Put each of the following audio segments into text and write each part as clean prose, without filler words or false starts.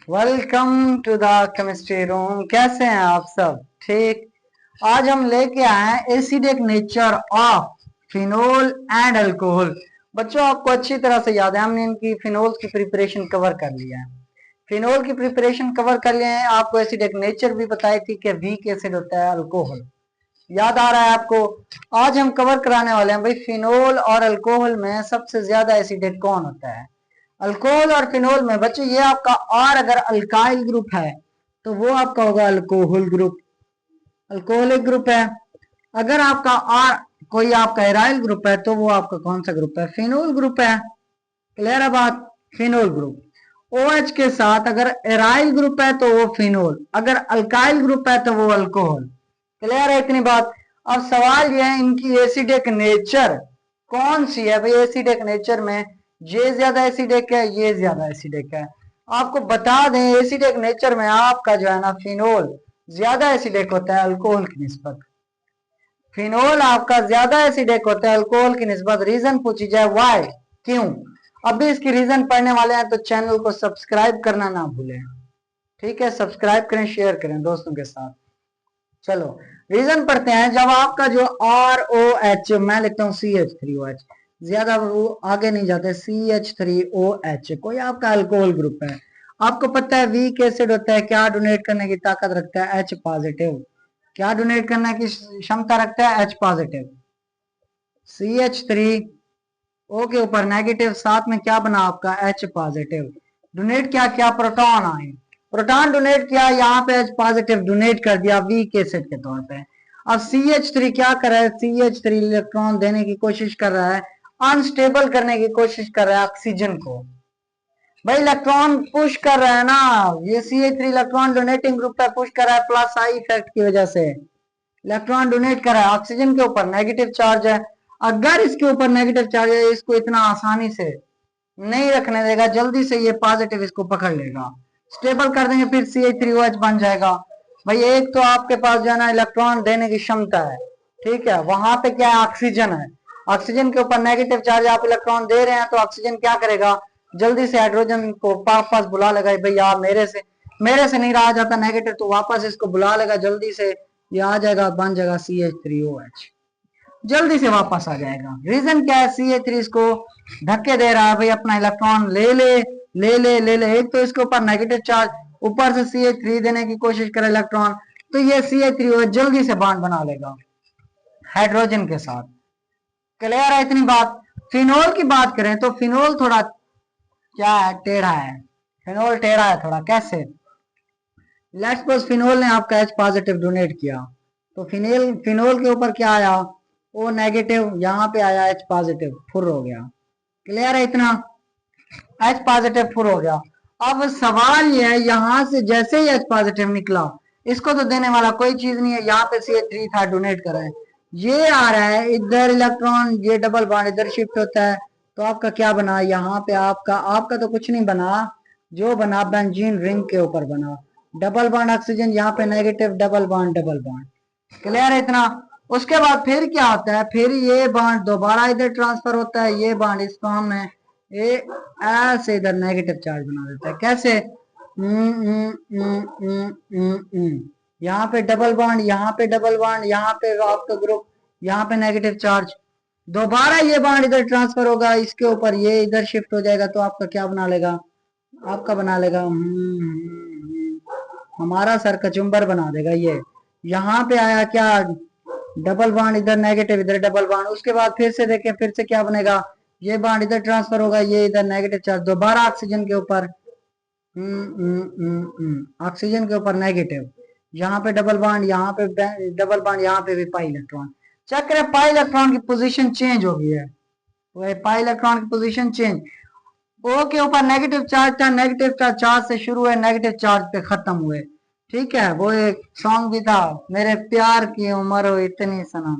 Welcome to the chemistry room. कैसे हैं आप सब? ठीक। आज हम लेके आए हैं acidic nature of phenol and alcohol. बच्चों, आपको अच्छी तरह से याद है, हमने इनकी फिनोल की प्रिपरेशन कवर कर लिया है। फिनोल की प्रिपरेशन कवर कर लिए हैं। आपको एसिडिक नेचर भी बताई थी कि वीक एसिड होता है अल्कोहल। याद आ रहा है आपको? आज हम कवर कराने वाले हैं भाई, फिनोल और अल्कोहल में सबसे ज्यादा एसिडिक कौन होता है। अल्कोहल और फिनोल में बच्चों ये आपका और अगर अल्काइल ग्रुप है तो वो आपका होगा अल्कोहल ग्रुप, अल्कोहलिक ग्रुप है। अगर आपका और कोई आपका एराइल ग्रुप है तो वो आपका कौन सा ग्रुप है? फिनोल ग्रुप है। क्लियर है बात? Phenol group. OH के साथ अगर एराइल ग्रुप है तो वो फिनोल, अगर अल्काइल ग्रुप है तो वो अल्कोहल। क्लियर है इतनी बात? अब सवाल ये है इनकी एसिडिक नेचर कौन सी है भाई। एसिडिक नेचर में ये ज्यादा एसिडिक है, ये ज्यादा एसिडिक है। आपको बता दें एसिडिक नेचर में आपका जो है ना फिनोल ज्यादा एसिडिक होता है अल्कोहल की निस्बत। फिनोल आपका ज्यादा एसिडिक होता है अल्कोहल की निस्बत। रीजन पूछी जाए वाई, क्यों? अभी इसकी रीजन पढ़ने वाले हैं तो चैनल को सब्सक्राइब करना ना भूलें। ठीक है, सब्सक्राइब करें, शेयर करें दोस्तों के साथ। चलो रीजन पढ़ते हैं। जब आपका जो ROH, मैं लिखता हूँ CH3OH, ज्यादा वो आगे नहीं जाते, CH3OH कोई आपका अल्कोहल ग्रुप है। आपको पता है वीक एसिड होता है, क्या डोनेट करने की ताकत रखता है? H positive. क्या डोनेट करने की क्षमता रखता है? H positive. CH3O के ऊपर नेगेटिव, साथ में क्या बना आपका? H positive. डोनेट क्या किया? प्रोटॉन आए, प्रोटॉन डोनेट किया, यहाँ पे H पॉजिटिव डोनेट कर दिया वीक एसिड के तौर पे। अब CH3 क्या कर रहा है? CH3 इलेक्ट्रॉन देने की कोशिश कर रहा है, अनस्टेबल करने की कोशिश कर रहा है ऑक्सीजन को। भाई इलेक्ट्रॉन पुश कर रहा है ना, ये CH3 इलेक्ट्रॉन डोनेटिंग ग्रुप पे पुश कर रहा है प्लस आई इफेक्ट की वजह से। इलेक्ट्रॉन डोनेट कर रहा है, ऑक्सीजन के ऊपर नेगेटिव चार्ज है। अगर इसके ऊपर नेगेटिव चार्ज है, इसको इतना आसानी से नहीं रखने देगा, जल्दी से ये पॉजिटिव इसको पकड़ लेगा, स्टेबल कर देंगे, फिर CH3OH बन जाएगा। भाई एक तो आपके पास जो है ना इलेक्ट्रॉन देने की क्षमता है, ठीक है, वहां पे क्या है? ऑक्सीजन है। ऑक्सीजन के ऊपर नेगेटिव चार्ज, आप इलेक्ट्रॉन दे रहे हैं तो ऑक्सीजन क्या करेगा? जल्दी से हाइड्रोजन को वापस बुला लेगा। भाई यार मेरे से नहीं रहा जाता नेगेटिव, तो वापस इसको बुला लेगा जल्दी से, ये आ जाएगा, बन जाएगा CH3OH, जल्दी से वापस आ जाएगा। रीजन क्या है? CH3 इसको धक्के दे रहा है भाई, अपना इलेक्ट्रॉन ले ले ले ले ले ले। एक तो इसके ऊपर नेगेटिव चार्ज, ऊपर से CH3 देने की कोशिश करे इलेक्ट्रॉन, तो ये CH3 जल्दी से बॉन्ड बना लेगा हाइड्रोजन के साथ। क्लियर है इतनी बात? फिनोल की बात करें तो फिनोल थोड़ा क्या है? टेढ़ा है। फिनोल टेढ़ा है थोड़ा। कैसे? लेट्स सपोज फिनोल ने आपका H पॉजिटिव डोनेट किया, तो फिनोल के ऊपर क्या आया? O नेगेटिव, यहाँ पे आया H पॉजिटिव, फुर हो गया। क्लियर है इतना? H पॉजिटिव फुर हो गया। अब सवाल ये है, यहाँ से जैसे ही H पॉजिटिव निकला, इसको तो देने वाला कोई चीज नहीं है, यहाँ पे CH3 था डोनेट कर रहा है, ये आ रहा है इधर इलेक्ट्रॉन, ये डबल बॉन्ड इधर शिफ्ट होता है, तो आपका क्या बना? यहाँ पे आपका तो कुछ नहीं बना, जो बना बेंजीन रिंग के ऊपर बना, डबल बॉन्ड ऑक्सीजन, यहाँ पे negative, double bond double bond. Clear है इतना? उसके बाद फिर क्या होता है? फिर ये बॉन्ड दोबारा इधर ट्रांसफर होता है, ये बॉन्ड इसको हम ये ऐसे इधर नेगेटिव चार्ज बना देता है। कैसे? यहाँ पे डबल बॉन्ड, यहाँ पे डबल बॉन्ड, यहाँ पे आपका ग्रुप, यहाँ पे नेगेटिव चार्ज, दोबारा ये बॉन्ड इधर ट्रांसफर होगा, इसके ऊपर ये इधर शिफ्ट हो जाएगा, तो आपका क्या बना लेगा? आपका बना लेगा हमारा सर कचुम्बर बना देगा ये। यहाँ पे आया क्या? डबल बॉन्ड, इधर नेगेटिव, इधर डबल बॉन्ड। उसके बाद फिर से देखें, फिर से क्या बनेगा? ये बॉन्ड इधर ट्रांसफर होगा, ये इधर नेगेटिव चार्ज, दोबारा ऑक्सीजन के ऊपर, ऑक्सीजन के ऊपर नेगेटिव, यहाँ पे डबल बॉन्ड, यहाँ पे डबल बॉन्ड, यहाँ पे भी पाई इलेक्ट्रॉन। चेक करें, पाई इलेक्ट्रॉन की पोजीशन चेंज हो गई है, वही पाई इलेक्ट्रॉन की पोजीशन चेंज। ओ के ऊपर नेगेटिव चार्ज था, नेगेटिव चार्ज से शुरू हुए, नेगेटिव चार्ज पे खत्म हुए। ठीक है, वो एक सॉन्ग भी था, मेरे प्यार की उम्र हो इतनी सनम,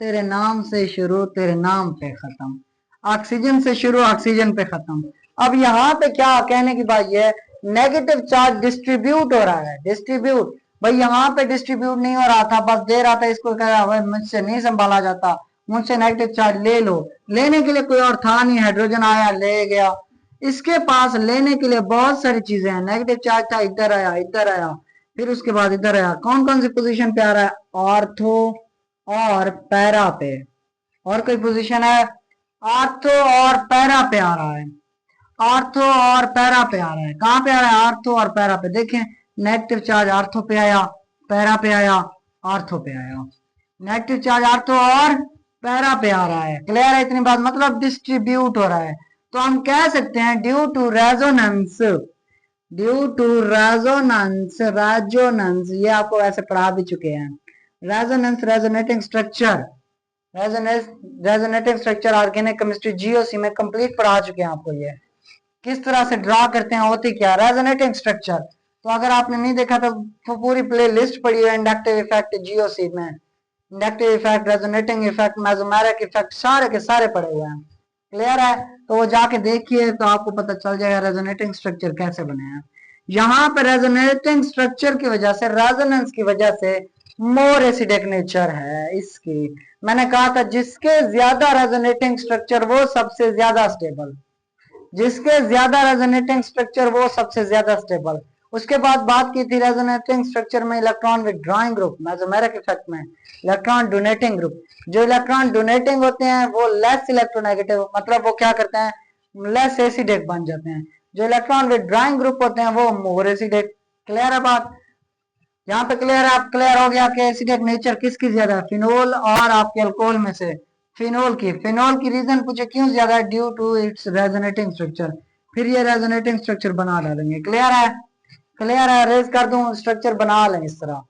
तेरे नाम से शुरू तेरे नाम पे खत्म। ऑक्सीजन से शुरू ऑक्सीजन पे खत्म। अब यहाँ पे क्या कहने की बात ये है, नेगेटिव चार्ज डिस्ट्रीब्यूट हो रहा है, डिस्ट्रीब्यूट। भाई यहाँ पे डिस्ट्रीब्यूट नहीं हो रहा था, बस दे रहा था, इसको कह रहा भाई मुझसे नहीं संभाला जाता, मुझसे नेगेटिव चार्ज ले लो। लेने के लिए कोई और था नहीं, हाइड्रोजन आया ले गया। इसके पास लेने के लिए बहुत सारी चीजें हैं। नेगेटिव चार्ज था, इधर आया, इधर आया, फिर उसके बाद इधर आया। कौन कौन सी पोजीशन पे आ रहा है? ऑर्थो और पैरा पे। और कोई पोजीशन है? आर्थो और पैरा पे आ रहा है। आर्थो और पैरा पे आ रहा है। कहां पे आ रहा है? आर्थो और पैरा पे। देखें, नेगेटिव चार्ज आर्थो पे आया, पैरा पे आया, आर्थो पे आया। नेगेटिव चार्ज आर्थो और पैरा पे आ रहा है। क्लियर है इतनी बात? मतलब डिस्ट्रीब्यूट हो रहा है। तो हम कह सकते हैं due to resonance, due to resonance, resonance ये आपको वैसे पढ़ा भी चुके हैं। Resonance, resonating structure, resonating structure organic chemistry GOC में कंप्लीट पढ़ा चुके हैं आपको। ये किस तरह से ड्रा करते हैं, होती क्या रेजोनेटिंग स्ट्रक्चर। तो अगर आपने नहीं देखा तो पूरी प्ले लिस्ट पड़ी है इंडक्टिव इफेक्ट जीओसी में। Inductive effect, resonating effect, mesomeric effect सारे के सारे पड़े हुए हैं। क्लियर है? तो वो जाके देखिए तो आपको पता चल जाएगा रेजोनेटिंग स्ट्रक्चर कैसे बने हैं। यहाँ पे रेजोनेटिंग स्ट्रक्चर की वजह से, रेजोनेंस की वजह से मोर एसिडिक नेचर है इसकी। मैंने कहा था जिसके ज्यादा रेजोनेटिंग स्ट्रक्चर वो सबसे ज्यादा स्टेबल, जिसके ज्यादा रेजोनेटिंग स्ट्रक्चर वो सबसे ज्यादा स्टेबल। उसके बाद बात की थी रेजोनेटिंग स्ट्रक्चर में electron withdrawing group, mesomeric effect में इलेक्ट्रॉन डोनेटिंग ग्रुप। जो इलेक्ट्रॉन डोनेटिंग होते हैं वो लेस इलेक्ट्रोनेगेटिव, मतलब वो क्या करते हैं, लेस एसिडिक बन जाते हैं। जो इलेक्ट्रॉन विथड्रॉइंग ग्रुप होते हैं वो मोर एसिडिक। क्लियर है बात? यहाँ पे क्लियर है? आप क्लियर हो गया कि एसिडिक नेचर किसकी ज्यादा है? फिनोल और आपके अल्कोहल में से फिनोल की। फिनोल की रीजन पूछे क्यों ज्यादा है? Due to its resonating structure. फिर ये रेजोनेटिंग स्ट्रक्चर बना डालेंगे। क्लियर है? क्लियर है? रेज कर दूं, स्ट्रक्चर बना लें इस तरह।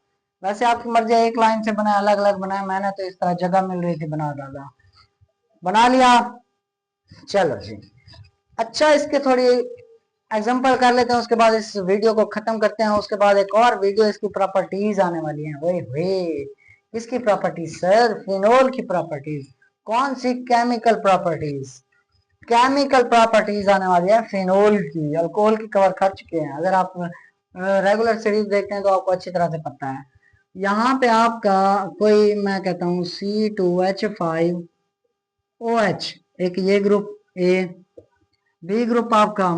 वैसे आपकी मर्जी है, एक लाइन से बनाए, अलग अलग बनाए, मैंने तो इस तरह जगह मिल रही थी बना डाला, बना लिया। चलो जी, अच्छा इसके थोड़ी एग्जांपल कर लेते हैं, उसके बाद इस वीडियो को खत्म करते हैं। उसके बाद एक और वीडियो इसकी प्रॉपर्टीज आने वाली हैं। ओए होए, इसकी प्रॉपर्टीज सर, फिनोल की प्रॉपर्टीज। कौन सी? Chemical properties. केमिकल प्रॉपर्टीज आने वाली है फिनोल की। अल्कोहल की कवर कर चुके हैं, अगर आप रेगुलर सीरीज देखते हैं तो आपको अच्छी तरह से पता है। यहाँ पे आपका कोई, मैं कहता हूँ C2H5OH, एक ये ग्रुप ए, बी ग्रुप आपका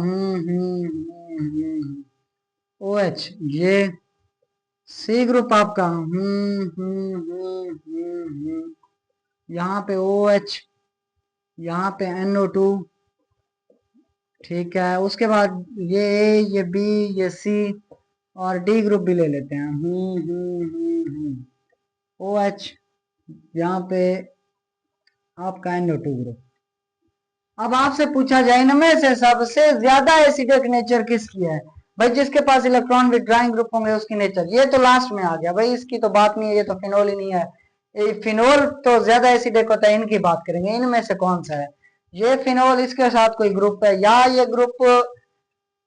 OH, ये सी ग्रुप आपका यहाँ पे OH, यहाँ पे NO2, ठीक है। उसके बाद ये ए, ये बी, ये सी और डी ग्रुप भी ले लेते हैं। OH, यहाँ पे आपका NO2 ग्रुप। अब आपसे पूछा जाए इनमें से सबसे ज्यादा एसिडिक नेचर किसकी है? भाई जिसके पास इलेक्ट्रॉन विथड्रॉइंग ग्रुप होंगे उसकी नेचर। ये तो लास्ट में आ गया भाई, इसकी तो बात नहीं है, ये तो फिनोल ही नहीं है। फिनोल तो ज्यादा एसिडिक होता है, इनकी बात करेंगे। इनमें से कौन सा है? ये फिनोल, इसके साथ कोई ग्रुप है, या ये ग्रुप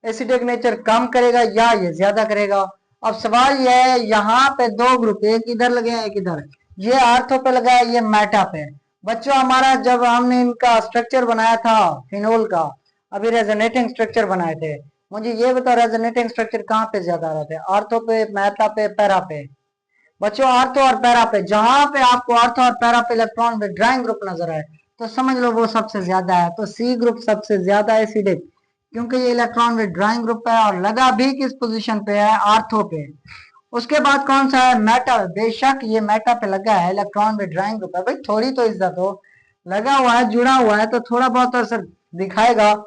एसिडिक नेचर कम करेगा या ये ज्यादा करेगा। अब सवाल ये है, यहाँ पे दो ग्रुप, एक इधर लगे हैं एक इधर, ये आर्थो पे लगा है, ये मेटा पे। बच्चों हमारा जब हमने इनका स्ट्रक्चर बनाया था फिनोल का, अभी रेजोनेटिंग स्ट्रक्चर बनाए थे, मुझे ये बताओ रेजोनेटिंग स्ट्रक्चर कहाँ पे ज्यादा रहते हैं? आर्थो पे, मेटा पे, पैरा पे? बच्चों आर्थो और पैरा पे। जहां पे आपको आर्थो और पैरा पे इलेक्ट्रॉन विथड्रॉइंग ग्रुप नजर आए तो समझ लो वो सबसे ज्यादा है। तो सी ग्रुप सबसे ज्यादा एसिडिक, क्योंकि ये इलेक्ट्रॉन विथड्रॉइंग ग्रुप है और लगा भी किस पोजीशन पे है? आर्थो पे। उसके बाद कौन सा है? मेटा। बेशक ये मेटा पे लगा है, इलेक्ट्रॉन विथड्रॉइंग ग्रुप है, भाई थोड़ी तो इज्जत हो, लगा हुआ है, जुड़ा हुआ है तो थोड़ा बहुत असर दिखाएगा,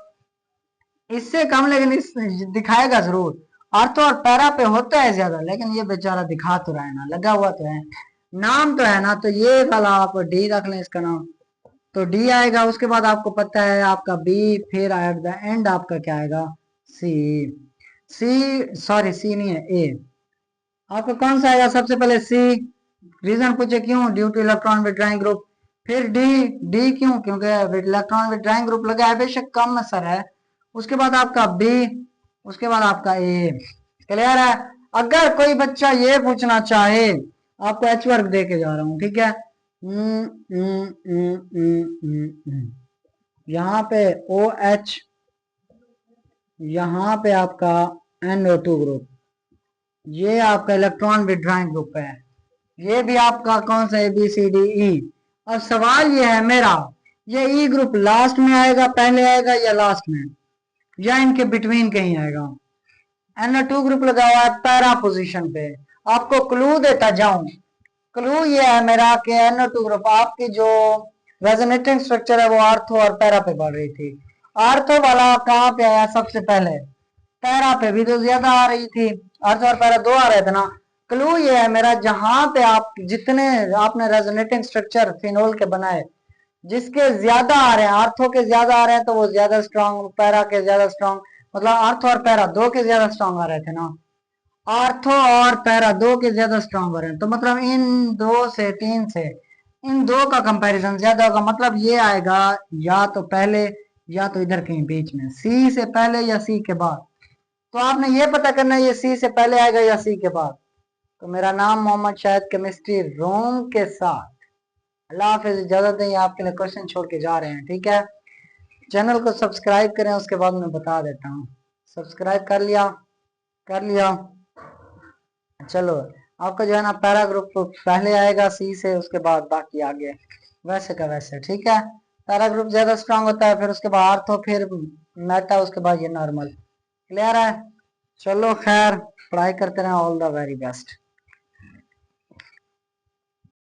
इससे कम लेकिन इस दिखाएगा जरूर। आर्थो और पैरा पे होता है ज्यादा, लेकिन ये बेचारा दिखा तो रहा है ना, लगा हुआ तो है, नाम तो है ना। तो ये वाला आप डी रख लें इसका नाम, तो डी आएगा। उसके बाद आपको पता है आपका बी, फिर एट द एंड आपका क्या आएगा? सी। सी नहीं है, ए। आपका कौन सा आएगा? सबसे पहले सी। रीजन पूछे क्यों? Due two electron withdrawing group. फिर डी। डी क्यों? क्योंकि इलेक्ट्रॉन विथड्रॉइंग ग्रुप लगा है, बेशक कम असर है। उसके बाद आपका बी, उसके बाद आपका ए। क्लियर है? अगर कोई बच्चा ये पूछना चाहे, आपको एच वर्क दे के जा रहा हूं, ठीक है। यहाँ पे OH, यहाँ पे आपका NO2 ग्रुप, ये आपका इलेक्ट्रॉन विथड्रॉइंग ग्रुप है। ये भी आपका कौन सा? ABCDE। अब सवाल ये है मेरा, ये ई ग्रुप लास्ट में आएगा, पहले आएगा या लास्ट में? या इनके बिटवीन कहीं आएगा। NO2 ग्रुप लगा हुआ है पैरा पोजीशन पे। आपको क्लू देता जाऊं, क्लू ये है मेरा कि NO2 ग्रुप आपकी जो रेजोनेटिंग स्ट्रक्चर है वो आर्थो और पैरा पे बढ़ रही थी। आर्थो वाला कहाँ पे आया सबसे पहले? पैरा पे भी तो ज्यादा आ रही थी, आर्थो और पैरा दो आ रहे थे ना। क्लू ये है मेरा, जहां पे आप जितने आपने रेजोनेटिंग स्ट्रक्चर फिनोल के बनाए, जिसके ज्यादा आ रहे हैं, आर्थो के ज्यादा आ रहे हैं तो वो ज्यादा स्ट्रांग, पैरा के ज्यादा स्ट्रांग, मतलब आर्थो और पैरा दो के ज्यादा स्ट्रांग आ रहे थे ना। आर्थो और पैरा दो के ज्यादा स्ट्रांग हो रहे हैं, तो मतलब इन दो से, तीन से इन दो का कंपैरिजन ज्यादा होगा। मतलब ये आएगा या तो पहले या तो इधर कहीं बीच में, सी से पहले या सी के बाद। तो आपने ये पता करना है ये सी से पहले आएगा या सी के बाद। तो मेरा नाम मोहम्मद शाहिद, केमिस्ट्री रूम के साथ। अल्लाह हाफिज, इजाजत दें, आपके लिए क्वेश्चन छोड़ के जा रहे हैं, ठीक है। चैनल को सब्सक्राइब करें, उसके बाद मैं बता देता हूँ। सब्सक्राइब कर लिया? कर लिया। चलो, आपका जो है ना पैरा ग्रुप पहले आएगा सी से, उसके बाद बाकी आगे वैसे का वैसे, ठीक है। पैरा ग्रुप ज्यादा स्ट्रांग होता है, फिर उसके बाद आर्थो, फिर मेटा, उसके बाद ये नॉर्मल। क्लियर है? चलो खैर, पढ़ाई करते रहें। All the very best.